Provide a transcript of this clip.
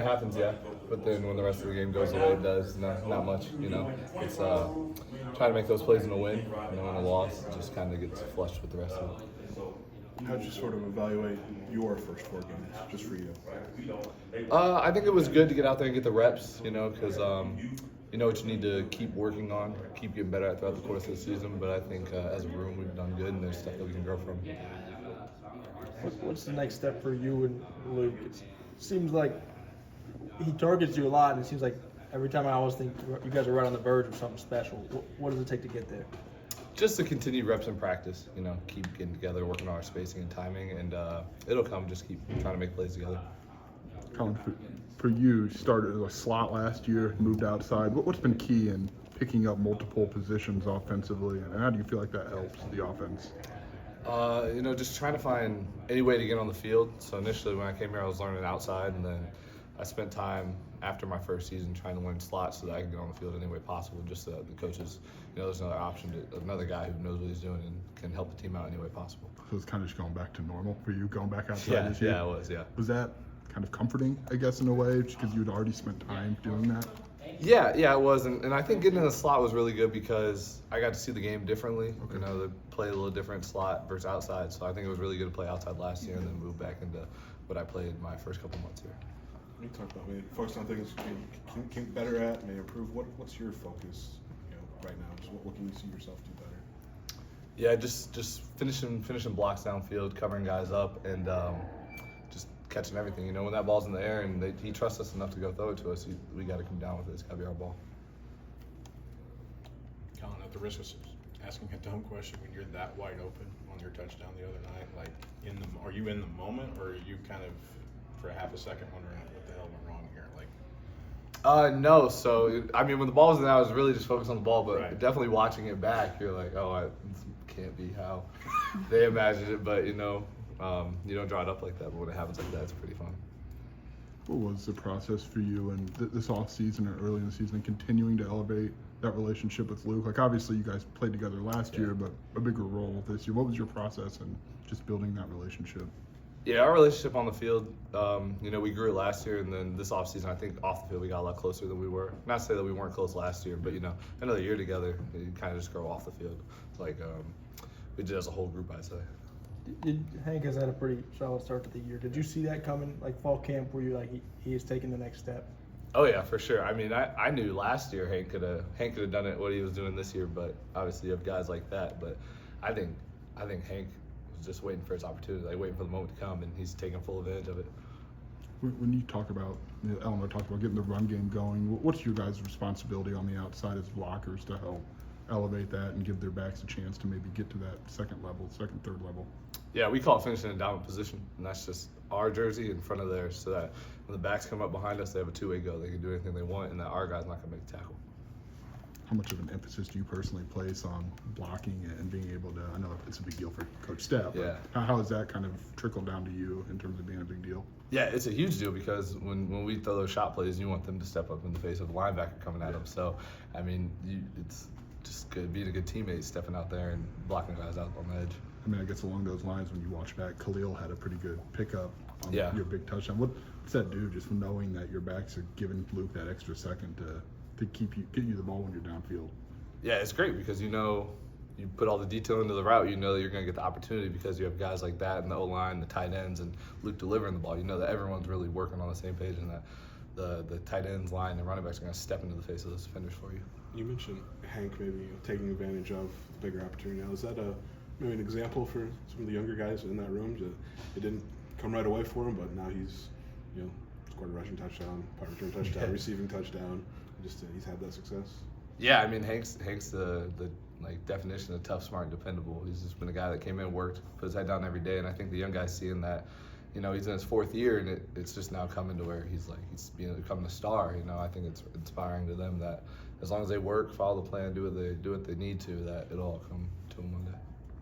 happens, yeah. But then when the rest of the game goes the way it does, not much, you know. It's trying to make those plays in a win, in a loss, just kind of gets flushed with the rest of it. How'd you sort of evaluate your first 4 games, just for you? I think it was good to get out there and get the reps, because you know what you need to keep working on, keep getting better at throughout the course of the season. But I think as a room we've done good, and there's stuff that we can grow from. What's the next step for you and Luke? It seems like he targets you a lot, and it seems like every time I always think you guys are right on the verge of something special. What does it take to get there? Just to continue reps in practice, keep getting together, working on our spacing and timing, and it'll come. Just keep trying to make plays together. Collin, for you started as a slot last year, moved outside. What's been key in picking up multiple positions offensively, and how do you feel like that helps the offense? Just trying to find any way to get on the field. So initially when I came here, I was learning outside, and then I spent time after my first season trying to learn slots so that I could get on the field any way possible. Just so that the coaches, there's another option, another guy who knows what he's doing and can help the team out any way possible. So it's kind of just going back to normal for you, going back outside this year? Yeah, it was, yeah. Was that kind of comforting, I guess, in a way, just because you'd already spent time doing that? Yeah, it was, and I think getting in the slot was really good because I got to see the game differently. Okay. They play a little different slot versus outside, so I think it was really good to play outside last year and then move back into what I played my first couple months here. You talk about maybe focus on things you can get better at, may improve. What's your focus, right now? Just what can you see yourself do better? Yeah, just finishing blocks downfield, covering guys up, and just catching everything. When that ball's in the air and he trusts us enough to go throw it to us, we got to come down with it. It's got to be our ball. Collin, at the risk of asking a dumb question, when you're that wide open on your touchdown the other night, are you in the moment, or are you kind of for a half a second wondering what the hell went wrong here? No. So when the ball was in there, I was really just focused on the ball, but Right. definitely watching it back, you're like, this can't be how they imagined it. But you don't draw it up like that. But when it happens like that, it's pretty fun. What was the process for you and this off season or early in the season, continuing to elevate that relationship with Luke? Like, obviously you guys played together last year, but a bigger role this year. What was your process in just building that relationship? Yeah, our relationship on the field, we grew it last year, and then this offseason, I think off the field we got a lot closer than we were. Not to say that we weren't close last year, but another year together, you kind of just grow off the field. We did as a whole group, I'd say. Hank has had a pretty solid start to the year. Did you see that coming, like fall camp, where you he is taking the next step? Oh yeah, for sure. I knew last year Hank could have done it what he was doing this year, but obviously you have guys like that. But I think Hank was just waiting for his opportunity, waiting for the moment to come, and he's taking full advantage of it. When you talk about, Eleanor talked about getting the run game going, what's your guys' responsibility on the outside as blockers to help elevate that and give their backs a chance to maybe get to that second, third level? Yeah, we call it finishing in dominant position, and that's just our jersey in front of theirs, so that when the backs come up behind us, they have a two-way go. They can do anything they want, and that our guy's not going to make a tackle. How much of an emphasis do you personally place on blocking and being able to, I know it's a big deal for Coach Stepp, Yeah. but how has that kind of trickled down to you in terms of being a big deal? Yeah, it's a huge deal because when we throw those shot plays, you want them to step up in the face of a linebacker coming at them. So, it's just good being a good teammate, stepping out there and blocking guys out on the edge. I guess along those lines, when you watch back, Khalil had a pretty good pickup on Yeah. your big touchdown. What's that do, just from knowing that your backs are giving Luke that extra second to get you the ball when you're downfield? Yeah, it's great because you put all the detail into the route, that you're going to get the opportunity because you have guys like that in the O-line, the tight ends, and Luke delivering the ball. That everyone's really working on the same page, and that the tight ends, line, and running backs are going to step into the face of those defenders for you. You mentioned Hank maybe taking advantage of the bigger opportunity now. Is that maybe an example for some of the younger guys in that room? It didn't come right away for him, but now he's scored a rushing touchdown, punt return touchdown, receiving touchdown. He's had that success. Yeah, Hank's the definition of tough, smart, and dependable. He's just been a guy that came in, worked, put his head down every day, and I think the young guys seeing that, he's in his fourth year, and it's just now coming to where he's becoming a star. I think it's inspiring to them that as long as they work, follow the plan, do what they need to, that it'll all come to them one day.